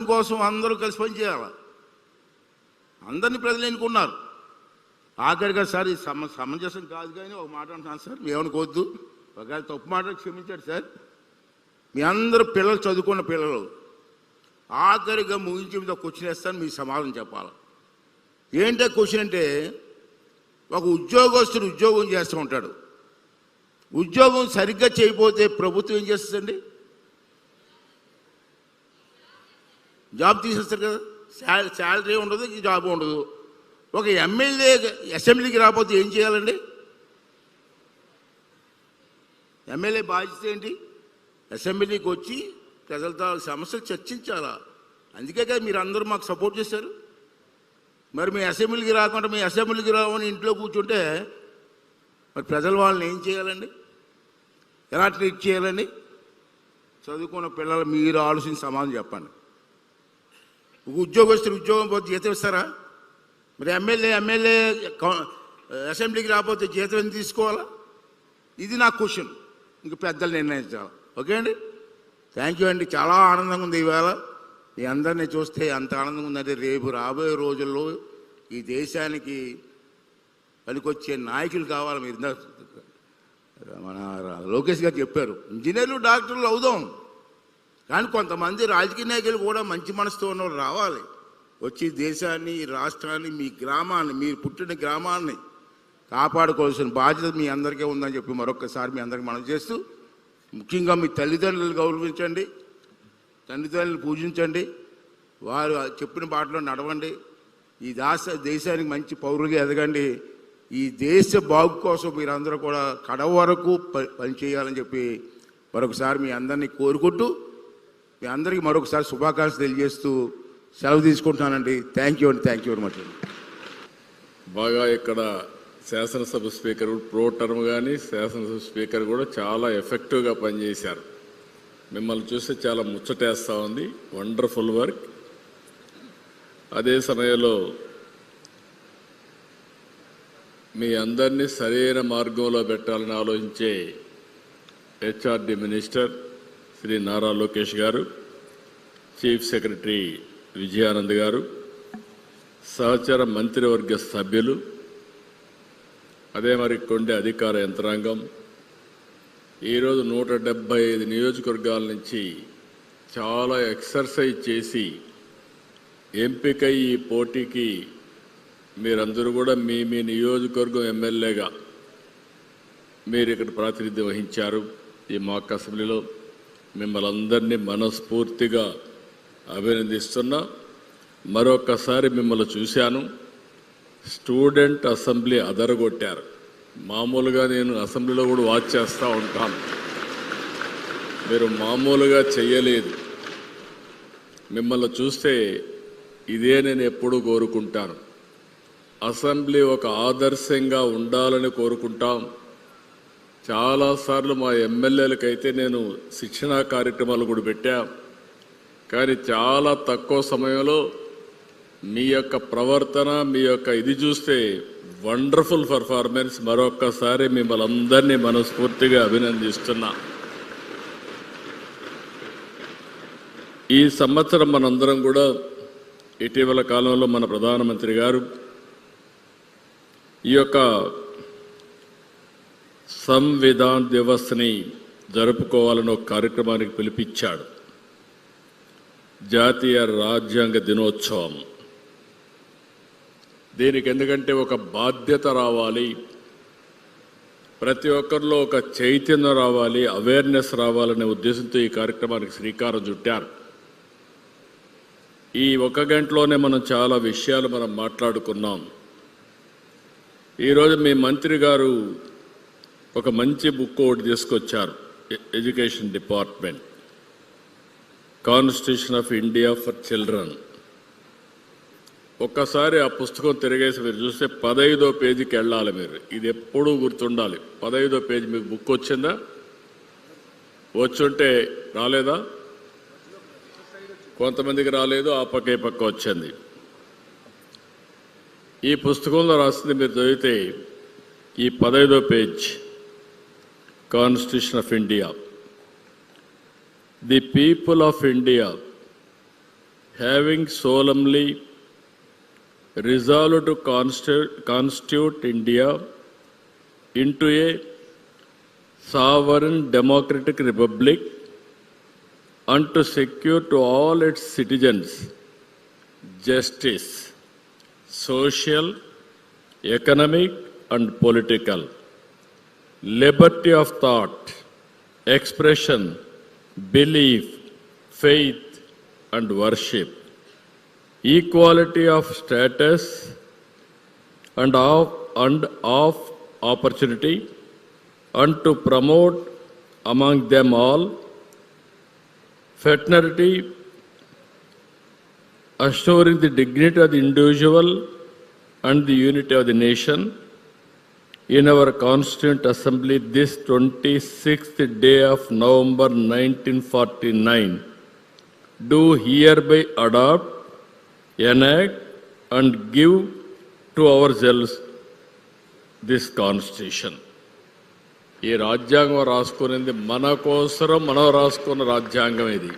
కోసం అందరూ కలిసి పనిచేయాలి. అందరినీ ప్రజలు ఎన్నుకున్నారు. ఆఖరిగా సార్ ఇది సమంజసం కాదు కానీ ఒక మాట అంటున్నాను సార్, మీ ఏమనుకోవద్దు, ఒకవేళ తప్పు మాట క్షమించాడు సార్. మీ అందరూ పిల్లలు, చదువుకున్న పిల్లలు, ఆఖరిగా ముగించి మీద క్వశ్చన్ వేస్తాను, మీ సమాధానం చెప్పాలి. ఏంటో క్వశ్చన్ అంటే, ఒక ఉద్యోగస్తుడు ఉద్యోగం చేస్తూ ఉంటాడు. ఉద్యోగం సరిగ్గా చేయకపోతే ప్రభుత్వం ఏం చేస్తుందండి? జాబ్ తీసేస్తారు కదా, శాలరీ ఉండదు, జాబ్ ఉండదు. ఒక ఎమ్మెల్యే అసెంబ్లీకి రాకపోతే ఏం చేయాలండి? ఎమ్మెల్యే బాధ్యత ఏంటి? అసెంబ్లీకి వచ్చి ప్రజలతో సమస్యలు చర్చించాలా. అందుకే కదా మీరు అందరూ మాకు సపోర్ట్ చేశారు. మరి మీ అసెంబ్లీకి రాకుండా మీ అసెంబ్లీకి రావని ఇంట్లో కూర్చుంటే మరి ప్రజలు వాళ్ళని ఏం చేయాలండి? ఎలా ట్రీట్ చేయాలండి? చదువుకున్న పిల్లలు మీరు ఆలోచించి సమాధానం చెప్పండి. ఉద్యోగస్తులు ఉద్యోగం పోతే జీతం ఇస్తారా? మరి ఎమ్మెల్యే అసెంబ్లీకి రాకపోతే జీతం ఎందుకు తీసుకోవాలా? ఇది నా క్వశ్చన్. ఇంక పెద్దలు నిర్ణయించాలి. ఓకే అండి, థ్యాంక్ యూ అండి. చాలా ఆనందంగా ఉంది ఈవేళ మీ అందరినీ చూస్తే. అంత ఆనందంగా ఉందంటే రేపు రాబోయే రోజుల్లో ఈ దేశానికి పనికొచ్చే నాయకులు కావాలి. మీరు మన లోకేష్ గారు చెప్పారు, ఇంజనీర్లు డాక్టర్లు అవుదాం, కానీ కొంతమంది రాజకీయ నాయకులు కూడా మంచి మనసుతో ఉన్నవాళ్ళు రావాలి. వచ్చి దేశాన్ని, రాష్ట్రాన్ని, మీ గ్రామాన్ని, మీరు పుట్టిన గ్రామాన్ని కాపాడుకోవాల్సిన బాధ్యత మీ అందరికీ ఉందని చెప్పి మరొకసారి మీ అందరికీ మనం చేస్తూ, ముఖ్యంగా మీ తల్లిదండ్రులు గౌరవించండి, తల్లిదండ్రులు పూజించండి, వారు చెప్పిన బాటలో నడవండి, ఈ దేశానికి మంచి పౌరులుగా ఎదగండి. ఈ దేశ బాగు కోసం మీరందరూ కూడా కడ వరకు పనిచేయాలని చెప్పి మరొకసారి మీ అందరినీ కోరుకుంటూ, మీ అందరికీ మరొకసారి శుభాకాంక్షలు తెలియజేస్తూ సెలవు తీసుకుంటున్నానండి. థ్యాంక్ యూ అండి. Thank you very much. బాగా ఇక్కడ శాసనసభ స్పీకర్ ప్రో టర్మ్ కానీ శాసనసభ స్పీకర్ కూడా చాలా ఎఫెక్టివ్గా పనిచేశారు. మిమ్మల్ని చూస్తే చాలా ముచ్చటేస్తూ ఉంది. Wonderful work. అదే సమయంలో మీ అందరినీ సరైన మార్గంలో పెట్టాలని ఆలోచించే హెచ్ఆర్డి మినిస్టర్ శ్రీ నారా లోకేష్ గారు, చీఫ్ సెక్రటరీ విజయానంద్ గారు, సహచర మంత్రివర్గ సభ్యులు, అదే మరి కొండే అధికార యంత్రాంగం, ఈరోజు 175 నియోజకవర్గాల నుంచి చాలా ఎక్సర్సైజ్ చేసి ఎంపికై ఈ పోటీకి మీరందరూ కూడా మీ మీ నియోజకవర్గం ఎమ్మెల్యేగా మీరు ఇక్కడ ప్రాతినిధ్యం వహించారు. ఈ మాక్ అసెంబ్లీలో మిమ్మల్ని అందరినీ మనస్ఫూర్తిగా అభినందిస్తున్నా. మరొకసారి మిమ్మల్ని చూశాను, స్టూడెంట్ అసెంబ్లీ అదరగొట్టారు. మామూలుగా నేను అసెంబ్లీలో కూడా వాచ్ చేస్తూ ఉంటాను, మీరు మామూలుగా చెయ్యలేదు. మిమ్మల్ని చూస్తే ఇదే నేను ఎప్పుడూ కోరుకుంటాను. అసెంబ్లీ ఒక ఆదర్శంగా ఉండాలని కోరుకుంటాం. చాలాసార్లు మా ఎమ్మెల్యేలకైతే నేను శిక్షణా కార్యక్రమాలు కూడా పెట్టా, కానీ చాలా తక్కువ సమయంలో మీ యొక్క ప్రవర్తన, మీ యొక్క ఇది చూస్తే వండర్ఫుల్ పర్ఫార్మెన్స్. మరొక్కసారి మిమ్మల్ని అందరినీ మనస్ఫూర్తిగా అభినందిస్తున్నా. ఈ సంవత్సరం మనందరం కూడా ఇటీవల కాలంలో మన ప్రధానమంత్రి గారు ఈ యొక్క సంవిధాన్ దివస్ని జరుపుకోవాలని ఒక కార్యక్రమానికి పిలిపించాడు. జాతీయ రాజ్యాంగ దినోత్సవం. దీనికి ఎందుకంటే ఒక బాధ్యత రావాలి, ప్రతి ఒక్కరిలో ఒక చైతన్యం రావాలి, అవేర్నెస్ రావాలనే ఉద్దేశంతో ఈ కార్యక్రమానికి శ్రీకారం చుట్టారు. ఈ 1 గంటలోనే మనం చాలా విషయాలు మనం మాట్లాడుకున్నాం. ఈరోజు మీ మంత్రి గారు ఒక మంచి బుక్ ఒకటి తీసుకొచ్చారు, education department, constitution of India for children. ఒక్కసారి ఆ పుస్తకం తిరిగేసి మీరు చూస్తే 15వ పేజీకి వెళ్ళాలి మీరు. ఇది ఎప్పుడూ గుర్తుండాలి. 15వ పేజీ మీకు బుక్ వచ్చిందా? వచ్చుంటే రాలేదా? కొంతమందికి రాలేదు, ఆ పక్క ఈ పక్క వచ్చింది. ఈ పుస్తకంలో రాసింది మీరు చదివితే ఈ 15వ page, constitution of India. The people of India having solemnly resolved to constitute India into a sovereign democratic republic and to secure to all its citizens justice, social, economic and political, liberty of thought, expression, belief, faith and worship, equality of status and of opportunity, and to promote among them all fraternity, assuring the dignity of the individual and the unity of the nation. In our Constituent Assembly this 26th day of November 1949, do hereby adopt, enact and give to ourselves this Constitution. ఈ రాజ్యాంగం రాసుకునేది మన కోసరం మనం రాసుకున్న రాజ్యాంగం ఇది.